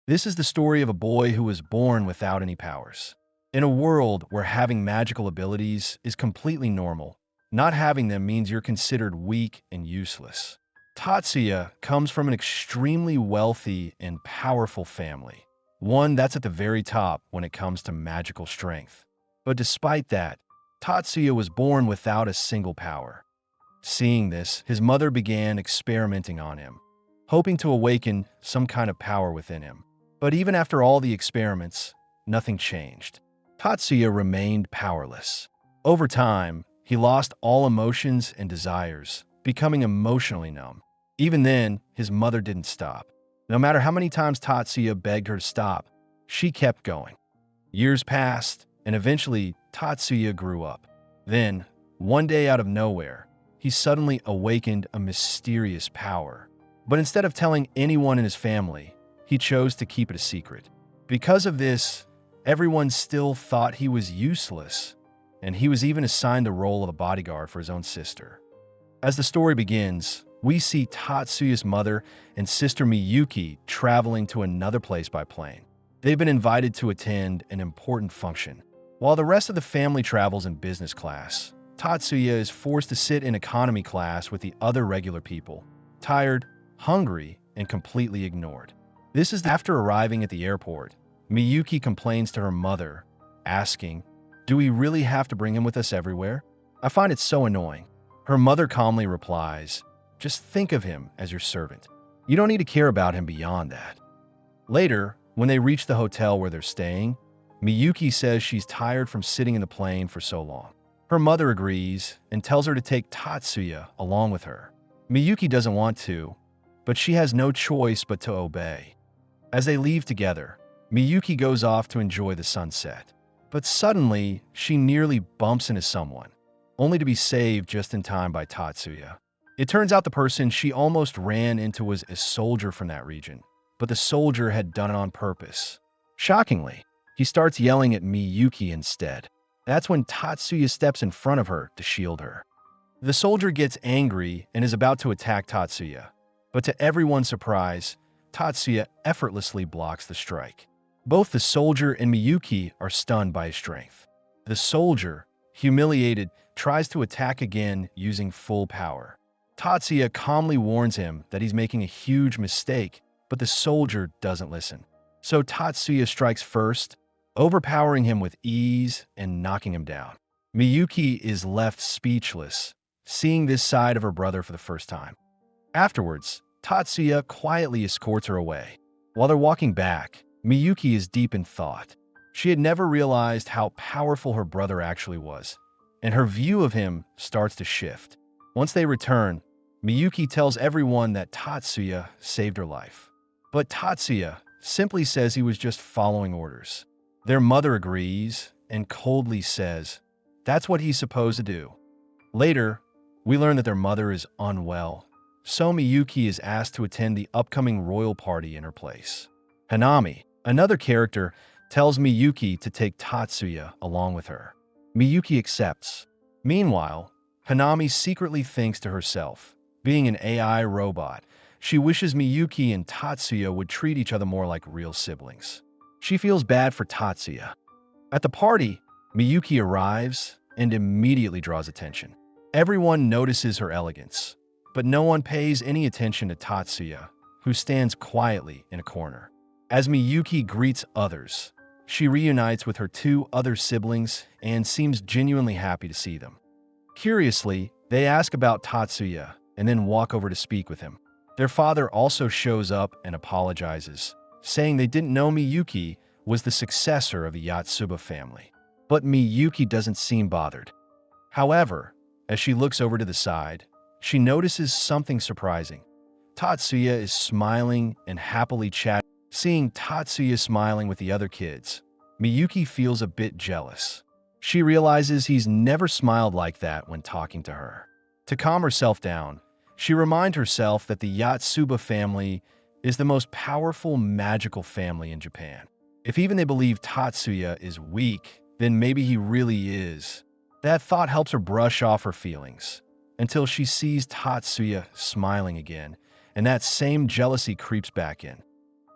This is the story of a boy who was born without any powers. In a world where having magical abilities is completely normal, not having them means you're considered weak and useless. Tatsuya comes from an extremely wealthy and powerful family, one that's at the very top when it comes to magical strength. But despite that, Tatsuya was born without a single power. Seeing this, his mother began experimenting on him, hoping to awaken some kind of power within him. But even after all the experiments, nothing changed. Tatsuya remained powerless. Over time, he lost all emotions and desires, becoming emotionally numb. Even then, his mother didn't stop. No matter how many times Tatsuya begged her to stop, she kept going. Years passed, and eventually Tatsuya grew up. Then, one day out of nowhere, he suddenly awakened a mysterious power. But instead of telling anyone in his family, he chose to keep it a secret. Because of this, everyone still thought he was useless, and he was even assigned the role of a bodyguard for his own sister. As the story begins, we see Tatsuya's mother and sister Miyuki traveling to another place by plane. They've been invited to attend an important function. While the rest of the family travels in business class, Tatsuya is forced to sit in economy class with the other regular people, tired, hungry, and completely ignored. This is after arriving at the airport. Miyuki complains to her mother, asking, "Do we really have to bring him with us everywhere? I find it so annoying." Her mother calmly replies, "Just think of him as your servant. You don't need to care about him beyond that." Later, when they reach the hotel where they're staying, Miyuki says she's tired from sitting in the plane for so long. Her mother agrees and tells her to take Tatsuya along with her. Miyuki doesn't want to, but she has no choice but to obey. As they leave together, Miyuki goes off to enjoy the sunset. But suddenly, she nearly bumps into someone, only to be saved just in time by Tatsuya. It turns out the person she almost ran into was a soldier from that region, but the soldier had done it on purpose. Shockingly, he starts yelling at Miyuki instead. That's when Tatsuya steps in front of her to shield her. The soldier gets angry and is about to attack Tatsuya, but to everyone's surprise, Tatsuya effortlessly blocks the strike. Both the soldier and Miyuki are stunned by his strength. The soldier, humiliated, tries to attack again using full power. Tatsuya calmly warns him that he's making a huge mistake, but the soldier doesn't listen. So Tatsuya strikes first, overpowering him with ease and knocking him down. Miyuki is left speechless, seeing this side of her brother for the first time. Afterwards, Tatsuya quietly escorts her away. While they're walking back, Miyuki is deep in thought. She had never realized how powerful her brother actually was, and her view of him starts to shift. Once they return, Miyuki tells everyone that Tatsuya saved her life. But Tatsuya simply says he was just following orders. Their mother agrees and coldly says, "That's what he's supposed to do." Later, we learn that their mother is unwell, so Miyuki is asked to attend the upcoming royal party in her place. Hanami, another character, tells Miyuki to take Tatsuya along with her. Miyuki accepts. Meanwhile, Hanami secretly thinks to herself, being an AI robot, she wishes Miyuki and Tatsuya would treat each other more like real siblings. She feels bad for Tatsuya. At the party, Miyuki arrives and immediately draws attention. Everyone notices her elegance, but no one pays any attention to Tatsuya, who stands quietly in a corner. As Miyuki greets others, she reunites with her two other siblings and seems genuinely happy to see them. Curiously, they ask about Tatsuya and then walk over to speak with him. Their father also shows up and apologizes, saying they didn't know Miyuki was the successor of the Yatsuba family. But Miyuki doesn't seem bothered. However, as she looks over to the side, she notices something surprising. Tatsuya is smiling and happily chatting. Seeing Tatsuya smiling with the other kids, Miyuki feels a bit jealous. She realizes he's never smiled like that when talking to her. To calm herself down, she reminds herself that the Yatsuba family is the most powerful magical family in Japan. If even they believe Tatsuya is weak, then maybe he really is. That thought helps her brush off her feelings, until she sees Tatsuya smiling again, and that same jealousy creeps back in.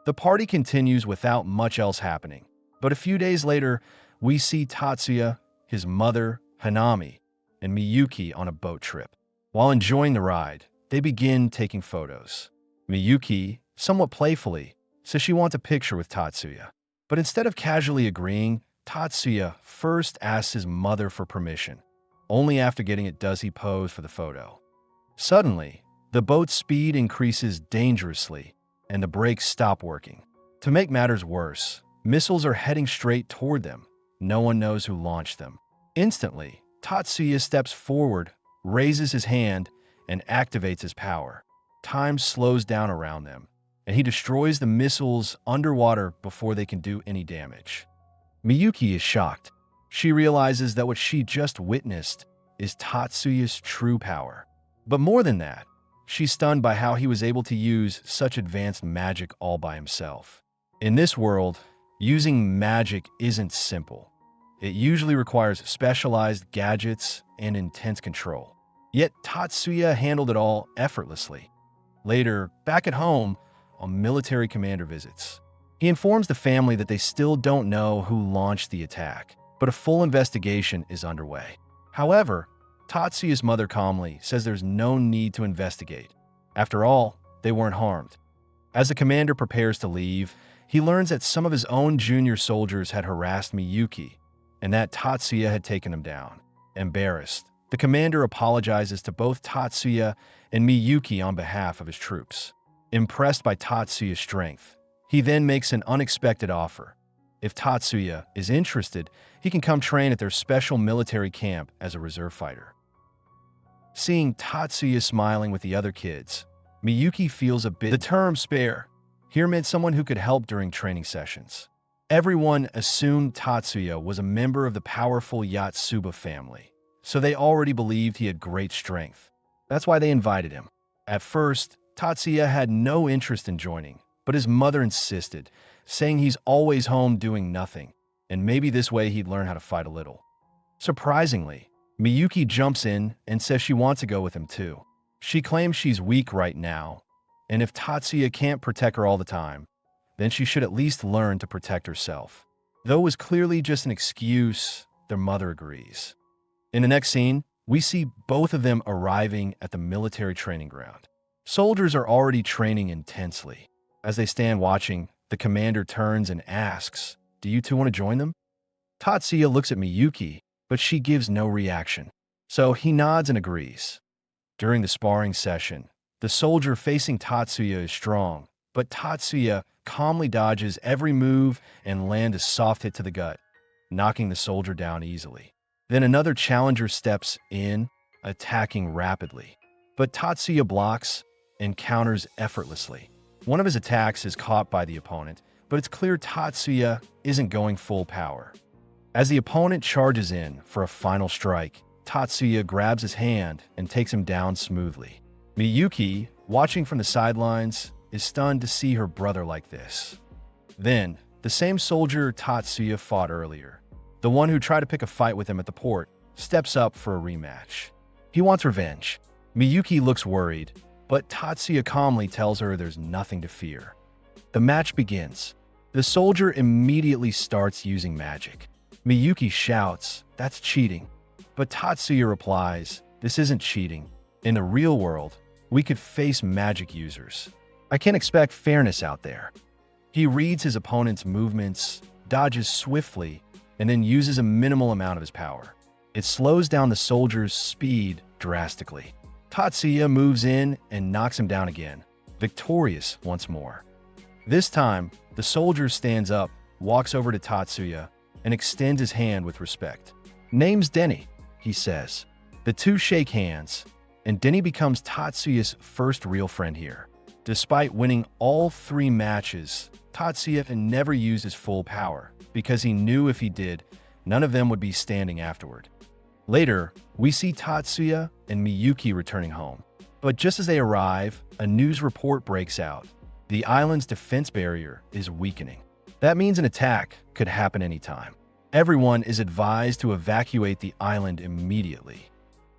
The party continues without much else happening. But a few days later, we see Tatsuya, his mother, Hanami, and Miyuki on a boat trip. While enjoying the ride, they begin taking photos. Miyuki, somewhat playfully, says she wants a picture with Tatsuya. But instead of casually agreeing, Tatsuya first asks his mother for permission. Only after getting it does he pose for the photo. Suddenly, the boat's speed increases dangerously, and the brakes stop working. To make matters worse, missiles are heading straight toward them. No one knows who launched them. Instantly, Tatsuya steps forward, raises his hand, and activates his power. Time slows down around them, and he destroys the missiles underwater before they can do any damage. Miyuki is shocked. She realizes that what she just witnessed is Tatsuya's true power. But more than that, she's stunned by how he was able to use such advanced magic all by himself. In this world, using magic isn't simple. It usually requires specialized gadgets and intense control. Yet Tatsuya handled it all effortlessly. Later, back at home, a military commander visits. He informs the family that they still don't know who launched the attack, but a full investigation is underway. However, Tatsuya's mother calmly says there's no need to investigate. After all, they weren't harmed. As the commander prepares to leave, he learns that some of his own junior soldiers had harassed Miyuki, and that Tatsuya had taken him down. Embarrassed, the commander apologizes to both Tatsuya and Miyuki on behalf of his troops. Impressed by Tatsuya's strength, he then makes an unexpected offer. If Tatsuya is interested, he can come train at their special military camp as a reserve fighter. Seeing Tatsuya smiling with the other kids, Miyuki feels a bit. The term spare here meant someone who could help during training sessions. Everyone assumed Tatsuya was a member of the powerful Yatsuba family, so they already believed he had great strength. That's why they invited him. At first, Tatsuya had no interest in joining, but his mother insisted, saying he's always home doing nothing, and maybe this way he'd learn how to fight a little. Surprisingly, Miyuki jumps in and says she wants to go with him too. She claims she's weak right now, and if Tatsuya can't protect her all the time, then she should at least learn to protect herself. Though it was clearly just an excuse, their mother agrees. In the next scene, we see both of them arriving at the military training ground. Soldiers are already training intensely. As they stand watching, the commander turns and asks, "Do you two want to join them?" Tatsuya looks at Miyuki, but she gives no reaction. So he nods and agrees. During the sparring session, the soldier facing Tatsuya is strong, but Tatsuya calmly dodges every move and lands a soft hit to the gut, knocking the soldier down easily. Then another challenger steps in, attacking rapidly. But Tatsuya blocks and counters effortlessly. One of his attacks is caught by the opponent, but it's clear Tatsuya isn't going full power. As the opponent charges in for a final strike, Tatsuya grabs his hand and takes him down smoothly. Miyuki, watching from the sidelines, is stunned to see her brother like this. Then, the same soldier Tatsuya fought earlier, the one who tried to pick a fight with him at the port, steps up for a rematch. He wants revenge. Miyuki looks worried, but Tatsuya calmly tells her there's nothing to fear. The match begins. The soldier immediately starts using magic. Miyuki shouts, "That's cheating." But Tatsuya replies, "This isn't cheating. In the real world, we could face magic users. I can't expect fairness out there." He reads his opponent's movements, dodges swiftly, and then uses a minimal amount of his power. It slows down the soldier's speed drastically. Tatsuya moves in and knocks him down again, victorious once more. This time, the soldier stands up, walks over to Tatsuya, and extends his hand with respect. "Name's Denny," he says. The two shake hands, and Denny becomes Tatsuya's first real friend here. Despite winning all 3 matches, Tatsuya never used his full power, because he knew if he did, none of them would be standing afterward. Later, we see Tatsuya and Miyuki returning home. But just as they arrive, a news report breaks out. The island's defense barrier is weakening. That means an attack could happen anytime. Everyone is advised to evacuate the island immediately.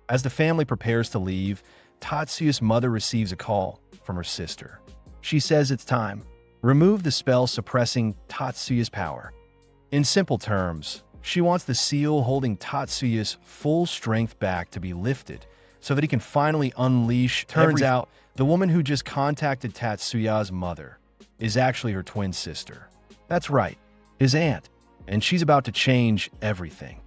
As the family prepares to leave, Tatsuya's mother receives a call from her sister. She says it's time. Remove the spell suppressing Tatsuya's power. In simple terms, she wants the seal holding Tatsuya's full strength back to be lifted so that he can finally unleash. Turns out, the woman who just contacted Tatsuya's mother is actually her twin sister. That's right, his aunt, and she's about to change everything.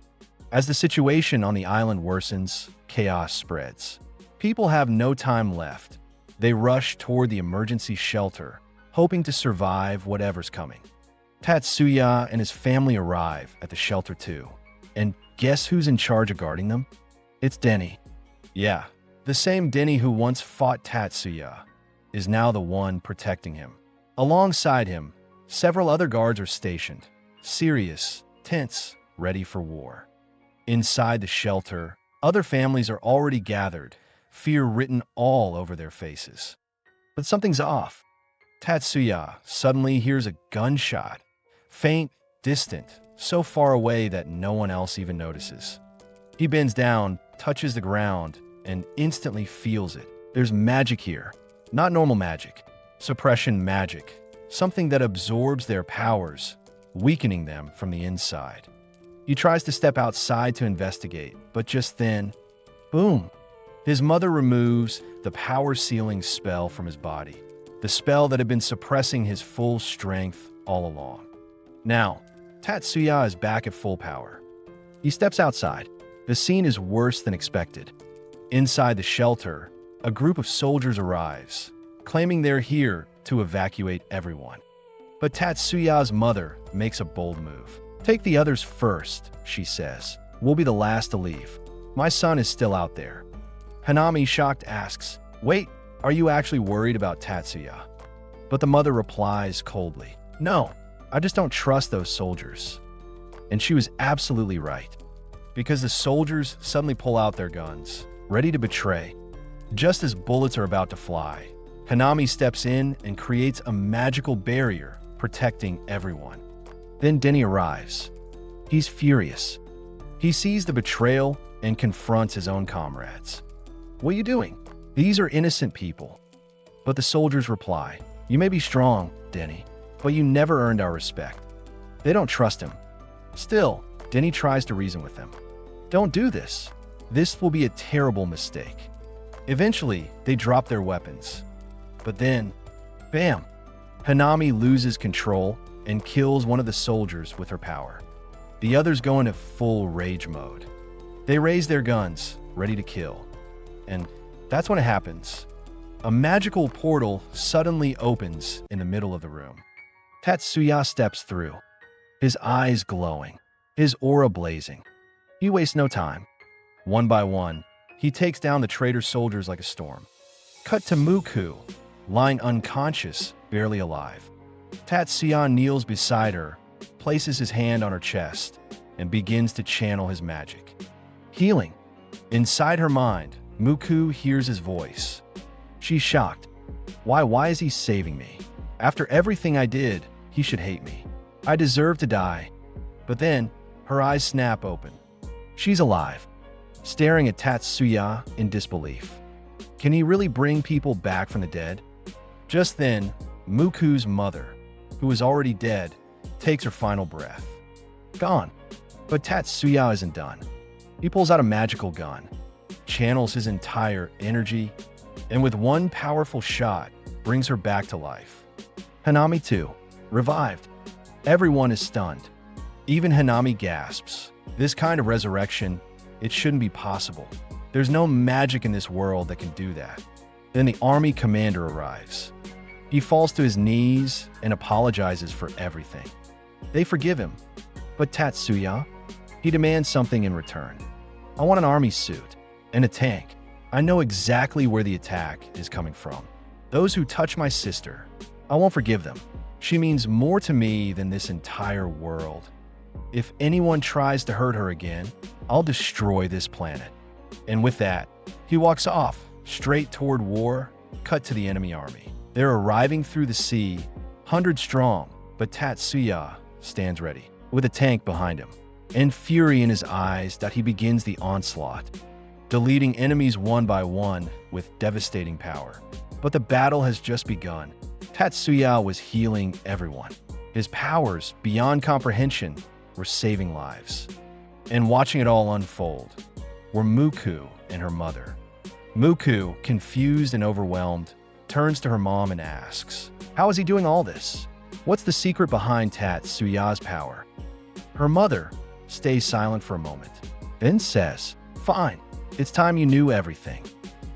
As the situation on the island worsens, chaos spreads. People have no time left. They rush toward the emergency shelter, hoping to survive whatever's coming. Tatsuya and his family arrive at the shelter too. And guess who's in charge of guarding them? It's Denny. Yeah, the same Denny who once fought Tatsuya is now the one protecting him. Alongside him, several other guards are stationed, serious, tense, ready for war. Inside the shelter, other families are already gathered, fear written all over their faces. But something's off. Tatsuya suddenly hears a gunshot, faint, distant, so far away that no one else even notices. He bends down, touches the ground, and instantly feels it. There's magic here. Not normal magic. Suppression magic. Something that absorbs their powers, weakening them from the inside. He tries to step outside to investigate, but just then, boom! His mother removes the power-sealing spell from his body. The spell that had been suppressing his full strength all along. Now, Tatsuya is back at full power. He steps outside. The scene is worse than expected. Inside the shelter, a group of soldiers arrives, claiming they're here to evacuate everyone. But Tatsuya's mother makes a bold move. "Take the others first," she says. "We'll be the last to leave. My son is still out there." Hanami, shocked, asks, "Wait, are you actually worried about Tatsuya?" But the mother replies coldly, "No, I just don't trust those soldiers." And she was absolutely right, because the soldiers suddenly pull out their guns, ready to betray. Just as bullets are about to fly, Hanami steps in and creates a magical barrier protecting everyone. Then Denny arrives. He's furious. He sees the betrayal and confronts his own comrades. "What are you doing? These are innocent people." But the soldiers reply, "You may be strong, Denny, but you never earned our respect." They don't trust him. Still, Denny tries to reason with them. "Don't do this. This will be a terrible mistake." Eventually, they drop their weapons. But then, bam! Hanami loses control and kills one of the soldiers with her power. The others go into full rage mode. They raise their guns, ready to kill. And that's when it happens. A magical portal suddenly opens in the middle of the room. Tatsuya steps through, his eyes glowing, his aura blazing. He wastes no time. One by one, he takes down the traitor soldiers like a storm. Cut to Muku, lying unconscious, barely alive. Tatsuya kneels beside her, places his hand on her chest, and begins to channel his magic. Healing. Inside her mind, Muku hears his voice. She's shocked. Why is he saving me? After everything I did, he should hate me. I deserve to die. But then, her eyes snap open. She's alive, staring at Tatsuya in disbelief. Can he really bring people back from the dead? Just then, Muku's mother, who is already dead, takes her final breath. Gone. But Tatsuya isn't done. He pulls out a magical gun, channels his entire energy, and with one powerful shot, brings her back to life. Hanami too, revived. Everyone is stunned. Even Hanami gasps. This kind of resurrection, it shouldn't be possible. There's no magic in this world that can do that. Then the army commander arrives. He falls to his knees and apologizes for everything. They forgive him. But Tatsuya, he demands something in return. "I want an army suit and a tank. I know exactly where the attack is coming from. Those who touch my sister, I won't forgive them. She means more to me than this entire world. If anyone tries to hurt her again, I'll destroy this planet." And with that, he walks off, straight toward war. Cut to the enemy army. They're arriving through the sea, 100 strong, but Tatsuya stands ready, with a tank behind him, and fury in his eyes that he begins the onslaught, deleting enemies one by one with devastating power. But the battle has just begun. Tatsuya was healing everyone. His powers, beyond comprehension, were saving lives. And watching it all unfold were Muku and her mother. Muku, confused and overwhelmed, turns to her mom and asks, "How is he doing all this? What's the secret behind Tatsuya's power?" Her mother stays silent for a moment, then says, "Fine, it's time you knew everything.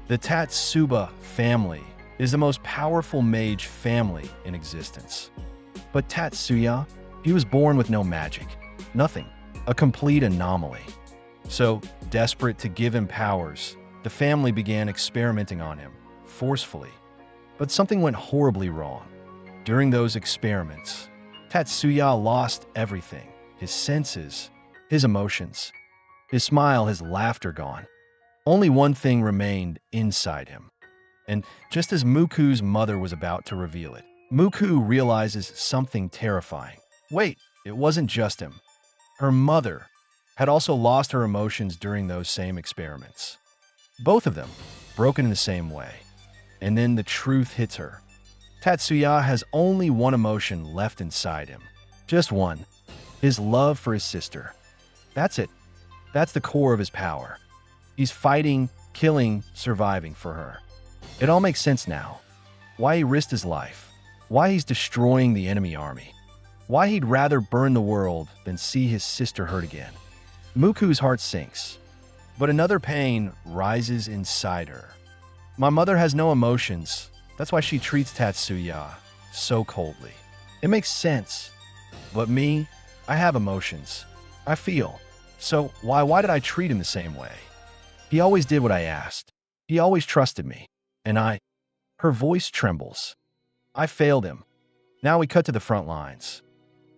The Tatsuya family is the most powerful mage family in existence. But Tatsuya, he was born with no magic, nothing, a complete anomaly. So, desperate to give him powers, the family began experimenting on him, forcefully. But something went horribly wrong. During those experiments, Tatsuya lost everything, his senses, his emotions, his smile, his laughter gone. Only one thing remained inside him. And just as Muku's mother was about to reveal it, Muku realizes something terrifying. Wait, it wasn't just him. Her mother had also lost her emotions during those same experiments. Both of them broken in the same way. And then the truth hits her. Tatsuya has only one emotion left inside him. Just one. His love for his sister. That's it. That's the core of his power. He's fighting, killing, surviving for her. It all makes sense now. Why he risked his life. Why he's destroying the enemy army. Why he'd rather burn the world than see his sister hurt again. Muku's heart sinks. But another pain rises inside her. My mother has no emotions. That's why she treats Tatsuya so coldly. It makes sense. But me, I have emotions. I feel. So why did I treat him the same way? He always did what I asked. He always trusted me. And her voice trembles. I failed him. Now we cut to the front lines.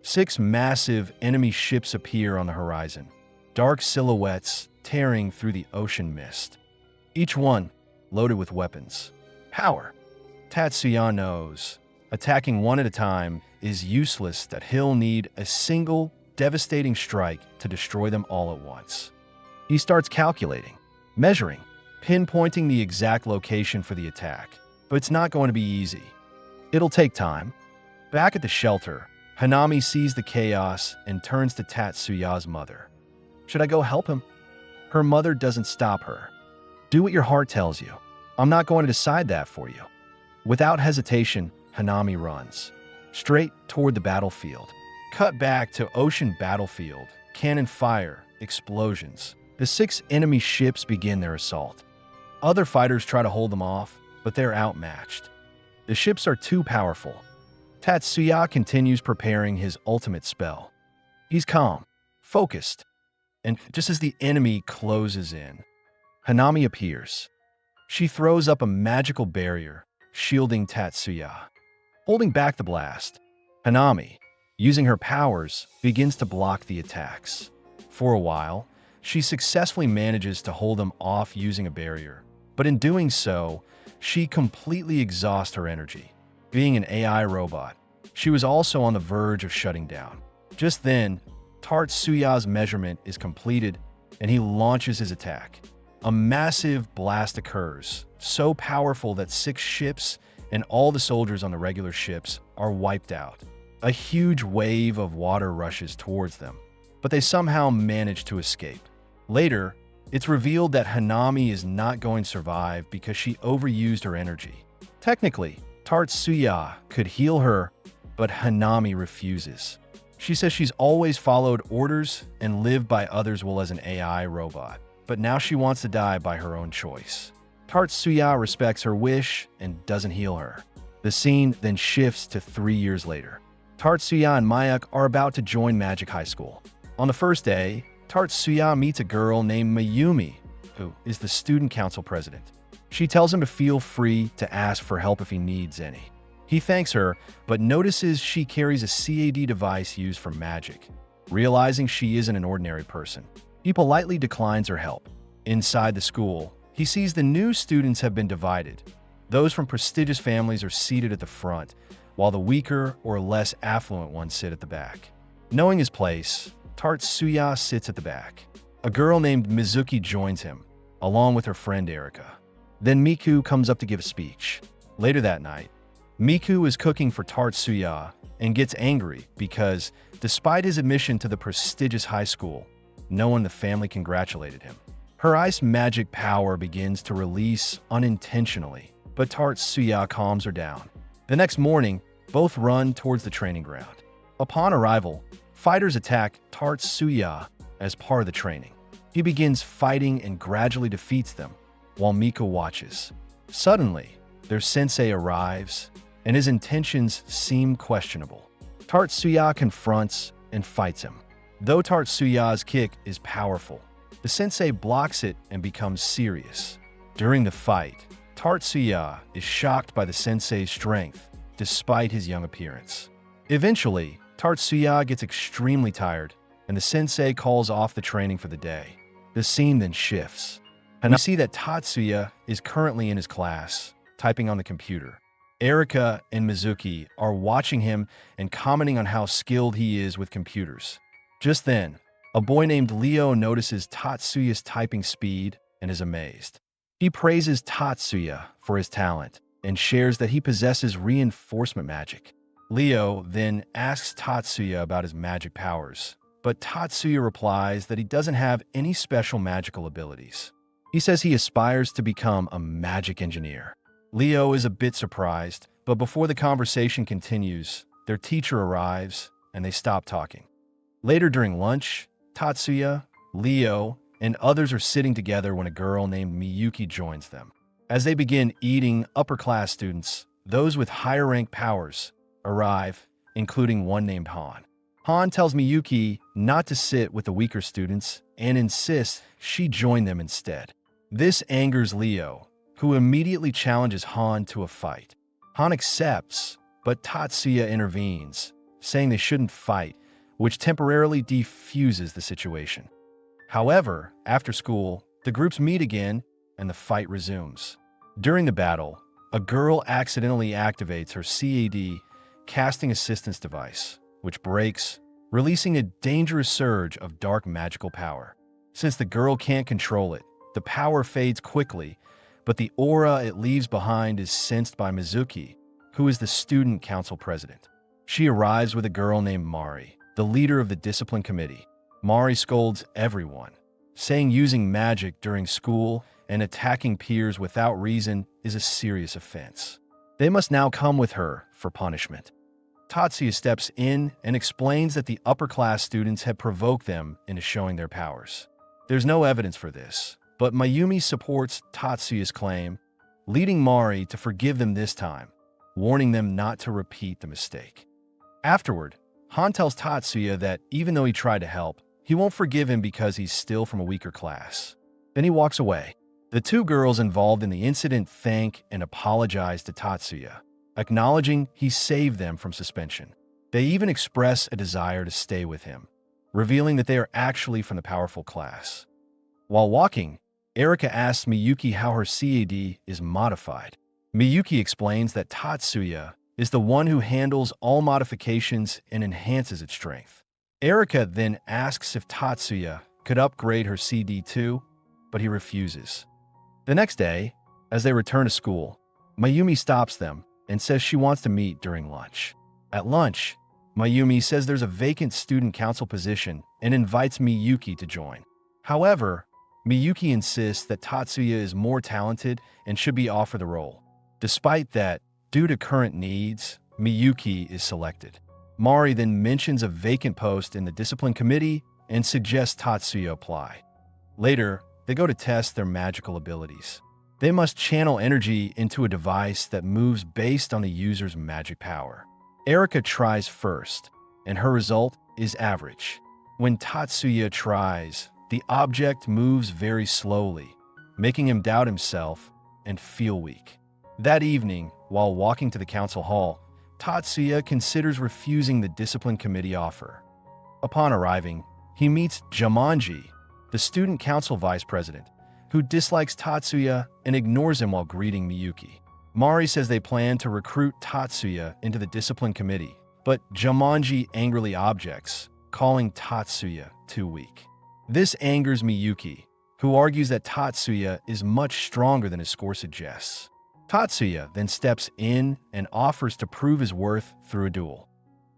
6 massive enemy ships appear on the horizon. Dark silhouettes tearing through the ocean mist. Each one loaded with weapons. Power. Tatsuya knows attacking one at a time is useless, that he'll need a single devastating strike to destroy them all at once. He starts calculating, measuring, pinpointing the exact location for the attack. But it's not going to be easy. It'll take time. Back at the shelter, Hanami sees the chaos and turns to Tatsuya's mother. Should I go help him? Her mother doesn't stop her. Do what your heart tells you. I'm not going to decide that for you. Without hesitation, Hanami runs straight toward the battlefield. Cut back to ocean battlefield, cannon fire, explosions. The 6 enemy ships begin their assault. Other fighters try to hold them off, but they're outmatched. The ships are too powerful. Tatsuya continues preparing his ultimate spell. He's calm, focused, and just as the enemy closes in, Hanami appears. She throws up a magical barrier, shielding Tatsuya. Holding back the blast, Hanami, using her powers, begins to block the attacks. For a while, she successfully manages to hold them off using a barrier. But in doing so, she completely exhausts her energy. Being an AI robot, she was also on the verge of shutting down. Just then, Tatsuya's measurement is completed, and he launches his attack. A massive blast occurs, so powerful that 6 ships and all the soldiers on the regular ships are wiped out. A huge wave of water rushes towards them, but they somehow manage to escape. Later, it's revealed that Hanami is not going to survive because she overused her energy. Technically, Tatsuya could heal her, but Hanami refuses. She says she's always followed orders and lived by others while as an AI robot, but now she wants to die by her own choice. Tatsuya respects her wish and doesn't heal her. The scene then shifts to 3 years later. Tatsuya and Mayuk are about to join Magic High School. On the first day, Tatsuya meets a girl named Mayumi, who is the student council president. She tells him to feel free to ask for help if he needs any. He thanks her, but notices she carries a CAD device used for magic. Realizing she isn't an ordinary person, he politely declines her help. Inside the school, he sees the new students have been divided. Those from prestigious families are seated at the front, while the weaker or less affluent ones sit at the back. Knowing his place, Tatsuya sits at the back. A girl named Mizuki joins him, along with her friend Erika. Then Miku comes up to give a speech. Later that night, Miku is cooking for Tatsuya and gets angry because, despite his admission to the prestigious high school, no one in the family congratulated him. Her ice magic power begins to release unintentionally, but Tatsuya calms her down. The next morning, both run towards the training ground. Upon arrival, fighters attack Tatsuya as part of the training. He begins fighting and gradually defeats them, while Miku watches. Suddenly, their sensei arrives, and his intentions seem questionable. Tatsuya confronts and fights him. Though Tatsuya's kick is powerful, the sensei blocks it and becomes serious. During the fight, Tatsuya is shocked by the sensei's strength, despite his young appearance. Eventually, Tatsuya gets extremely tired, and the sensei calls off the training for the day. The scene then shifts, and we see that Tatsuya is currently in his class, typing on the computer. Erika and Mizuki are watching him and commenting on how skilled he is with computers. Just then, a boy named Leo notices Tatsuya's typing speed and is amazed. He praises Tatsuya for his talent and shares that he possesses reinforcement magic. Leo then asks Tatsuya about his magic powers, but Tatsuya replies that he doesn't have any special magical abilities. He says he aspires to become a magic engineer. Leo is a bit surprised, but before the conversation continues, their teacher arrives and they stop talking. Later during lunch, Tatsuya, Leo, and others are sitting together when a girl named Miyuki joins them. As they begin eating, upper-class students, those with higher-rank powers, arrive, including one named Han. Han tells Miyuki not to sit with the weaker students and insists she join them instead. This angers Leo, who immediately challenges Han to a fight. Han accepts, but Tatsuya intervenes, saying they shouldn't fight, which temporarily defuses the situation. However, after school, the groups meet again and the fight resumes. During the battle, a girl accidentally activates her CAD casting assistance device, which breaks, releasing a dangerous surge of dark magical power. Since the girl can't control it, the power fades quickly, but the aura it leaves behind is sensed by Mizuki, who is the student council president. She arrives with a girl named Mari, the leader of the discipline committee. Mari scolds everyone, saying using magic during school and attacking peers without reason is a serious offense. They must now come with her for punishment. Tatsuya steps in and explains that the upper-class students had provoked them into showing their powers. There's no evidence for this, but Mayumi supports Tatsuya's claim, leading Mari to forgive them this time, warning them not to repeat the mistake. Afterward, Han tells Tatsuya that even though he tried to help, he won't forgive him because he's still from a weaker class. Then he walks away. The two girls involved in the incident thank and apologize to Tatsuya, acknowledging he saved them from suspension. They even express a desire to stay with him, revealing that they are actually from the powerful class. While walking, Erika asks Miyuki how her CAD is modified. Miyuki explains that Tatsuya is the one who handles all modifications and enhances its strength. Erika then asks if Tatsuya could upgrade her CD too, but he refuses. The next day, as they return to school, Mayumi stops them and says she wants to meet during lunch. At lunch, Mayumi says there's a vacant student council position and invites Miyuki to join. However, Miyuki insists that Tatsuya is more talented and should be offered the role. Despite that, due to current needs, Miyuki is selected. Mari then mentions a vacant post in the discipline committee and suggests Tatsuya apply. Later, they go to test their magical abilities. They must channel energy into a device that moves based on the user's magic power. Erika tries first, and her result is average. When Tatsuya tries, the object moves very slowly, making him doubt himself and feel weak. That evening, while walking to the council hall, Tatsuya considers refusing the discipline committee offer. Upon arriving, he meets Jumanji, the student council vice president, who dislikes Tatsuya and ignores him while greeting Miyuki. Mari says they plan to recruit Tatsuya into the discipline committee, but Jumanji angrily objects, calling Tatsuya too weak. This angers Miyuki, who argues that Tatsuya is much stronger than his score suggests. Tatsuya then steps in and offers to prove his worth through a duel.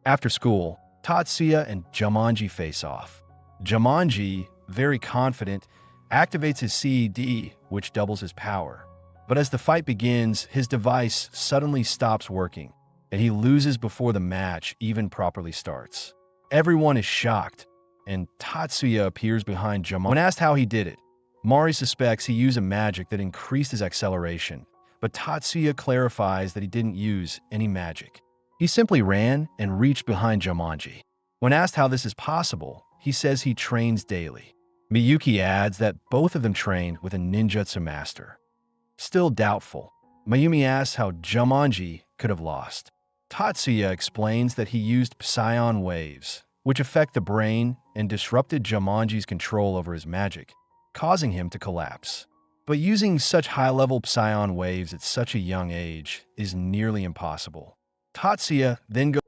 After school, Tatsuya and Jumanji face off. Jumanji, very confident, activates his CED, which doubles his power. But as the fight begins, his device suddenly stops working, and he loses before the match even properly starts. Everyone is shocked, and Tatsuya appears behind Jumanji. When asked how he did it, Mari suspects he used a magic that increased his acceleration, but Tatsuya clarifies that he didn't use any magic. He simply ran and reached behind Jumanji. When asked how this is possible, he says he trains daily. Miyuki adds that both of them trained with a ninjutsu master. Still doubtful, Mayumi asks how Jumanji could have lost. Tatsuya explains that he used psion waves, which affect the brain and disrupted Jumanji's control over his magic, causing him to collapse. But using such high-level psion waves at such a young age is nearly impossible. Tatsuya then goes